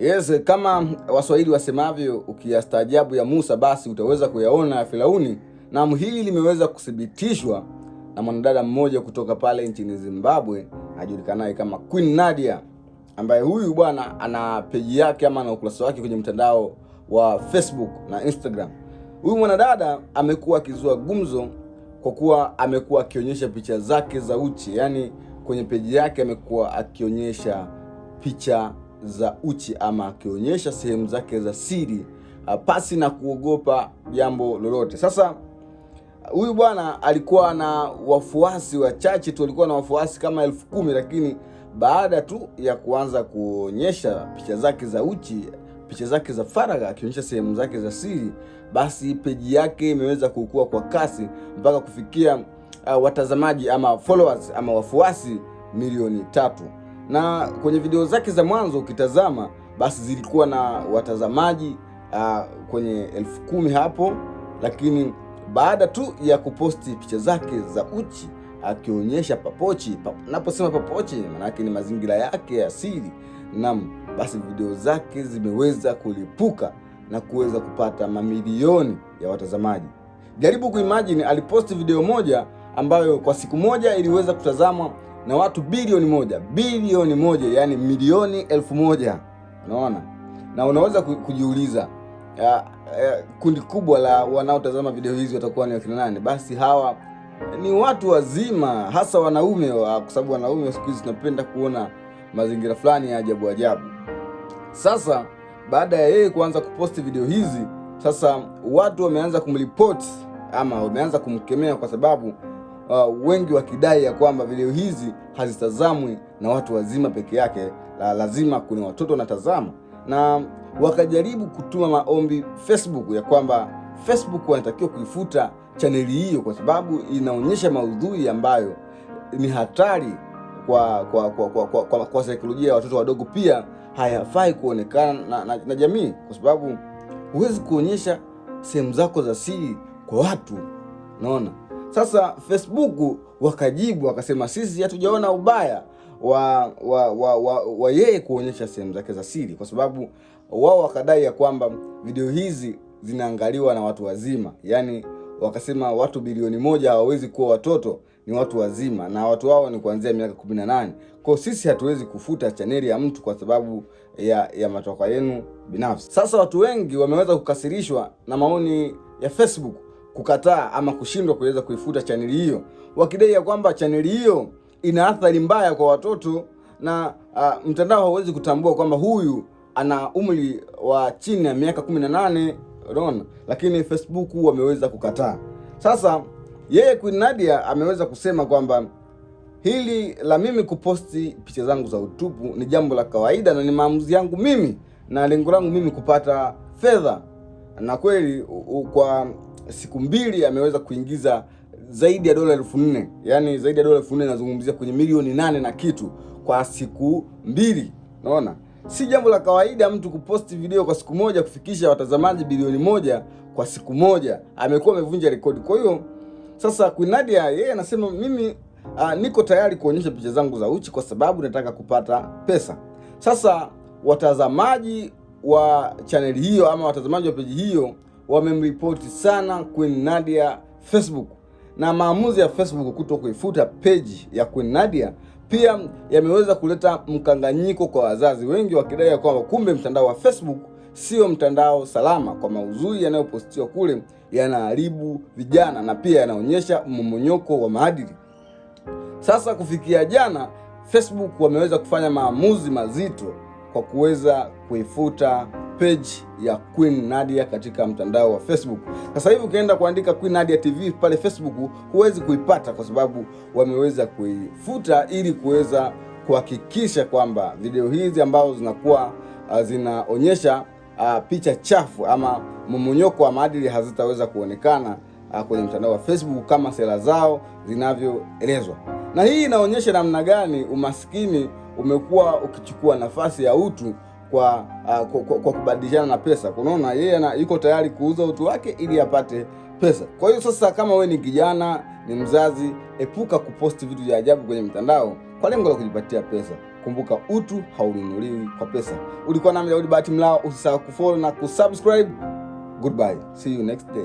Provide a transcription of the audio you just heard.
Yes, kama Waswahili wasemavyo, ukiyastaajabu ya Musa basi utaweza kuyaona ya Firauni. Na hili limeweza kuthibitishwa na mwanadada mmoja kutoka pale nchini Zimbabwe ajulikanaye kama Queen Nadia, ambaye huyu bwana ana peji yake ama ana ukurasa wake kwenye mtandao wa Facebook na Instagram. Huyu mwanadada amekuwa akizua gumzo kwa kuwa amekuwa akionyesha picha zake za uchi, yani kwenye peji yake amekuwa akionyesha picha za uchi ama akionyesha sehemu zake za siri pasi na kuogopa jambo lolote. Sasa huyu bwana alikuwa na wafuasi wachache tu, alikuwa na wafuasi kama 10,000, lakini baada tu ya kuanza kuonyesha picha zake za uchi, picha zake za faragha, akionyesha sehemu zake za siri, basi peji yake imeweza kukua kwa kasi mpaka kufikia watazamaji ama followers ama wafuasi milioni 3. Na kwenye video zake za mwanzo ukitazama, basi zilikuwa na watazamaji kwenye 10,000 hapo, lakini baada tu ya kuposti picha zake za uchi akionyesha papochi, naposema papochi maana yake ni mazingira yake ya siri, basi video zake zimeweza kulipuka na kuweza kupata mamilioni ya watazamaji. Jaribu kuimagine, aliposti video moja ambayo kwa siku moja iliweza kutazamwa na watu bilioni moja, yani milioni 1,000. Unaona? Na unaweza kujiuliza kundi kubwa la wanaotazama video hizi watakuwa ni wakina nani? Basi hawa ni watu wazima, hasa wanaume, kwa sababu wanaume siku hizi tunapenda kuona mazingira fulani ya ajabu ajabu. Sasa baada ya yeye kuanza kuposti video hizi, sasa watu wameanza kumripoti ama wameanza kumkemea, kwa sababu wengi wakidai ya kwamba video hizi hazitazamwi na watu wazima peke yake, lazima kuna watoto wanatazama. Na wakajaribu kutuma maombi Facebook ya kwamba Facebook wanatakiwa kuifuta chaneli hiyo kwa sababu inaonyesha maudhui ambayo ni hatari kwa saikolojia ya watoto wadogo. Pia hayafai kuonekana na jamii, kwa sababu huwezi kuonyesha sehemu zako za siri kwa watu. Unaona? Sasa Facebook wakajibu wakasema, sisi hatujaona ubaya wa yeye kuonyesha sehemu zake za siri, kwa sababu wao wakadai ya kwamba video hizi zinaangaliwa na watu wazima. Yani wakasema watu bilioni 1 hawawezi kuwa watoto, ni watu wazima, na watu wao ni kuanzia miaka 18. Kwa sisi hatuwezi kufuta chaneli ya mtu kwa sababu ya matakwa yenu binafsi. Sasa watu wengi wameweza kukasirishwa na maoni ya Facebook kukataa ama kushindwa kuweza kuifuta chaneli hiyo, wakidai ya kwamba chaneli hiyo ina athari mbaya kwa watoto na mtandao hauwezi kutambua kwamba huyu ana umri wa chini ya miaka 18. Unaona? Lakini Facebook wameweza kukataa. Sasa yeye Queen Nadia ameweza kusema kwamba hili la mimi kuposti picha zangu za utupu ni jambo la kawaida na ni maamuzi yangu mimi na lengo langu mimi kupata fedha. Na kweli kwa siku 2 ameweza kuingiza zaidi ya dola 4,000, yani zaidi ya dola 4,000, nazungumzia kwenye milioni 8 na kitu kwa siku 2. Unaona? Si jambo la kawaida mtu kuposti video kwa siku moja kufikisha watazamaji bilioni 1 kwa siku moja. Amekuwa amevunja rekodi. Kwa hiyo sasa Queen Nadia yeye anasema mimi niko tayari kuonyesha picha zangu za uchi kwa sababu nataka kupata pesa. Sasa watazamaji wa channel hiyo ama watazamaji wa peji hiyo wamemripoti sana Queen Nadia Facebook, na maamuzi ya Facebook kuto kuifuta peji ya Queen Nadia pia yameweza kuleta mkanganyiko kwa wazazi wengi, wakidai kwamba kumbe mtandao wa Facebook sio mtandao salama, kwa maudhui yanayopostiwa kule yanaharibu vijana na pia yanaonyesha mmomonyoko wa maadili. Sasa kufikia jana, Facebook wameweza kufanya maamuzi mazito kwa kuweza kuifuta page ya Queen Nadia katika mtandao wa Facebook. Sasa hivi ukienda kuandika Queen Nadia TV pale Facebook huwezi kuipata, kwa sababu wameweza kuifuta ili kuweza kuhakikisha kwamba video hizi ambazo zinakuwa zinaonyesha picha chafu ama mmonyoko wa maadili hazitaweza kuonekana kwenye mtandao wa Facebook kama sera zao zinavyoelezwa. Na hii inaonyesha namna gani umaskini umekuwa ukichukua nafasi ya utu kwa kubadilishana na pesa. Unaona, yeye yuko tayari kuuza utu wake ili apate pesa. Kwa hiyo sasa, kama wewe ni kijana, ni mzazi, epuka kuposti vitu vya ajabu kwenye mtandao kwa lengo la kujipatia pesa. Kumbuka, utu haununuliwi kwa pesa. Ulikuwa nami Daudi Bahati Mlao. Usisahau kufollow na kusubscribe. Goodbye, see you next day.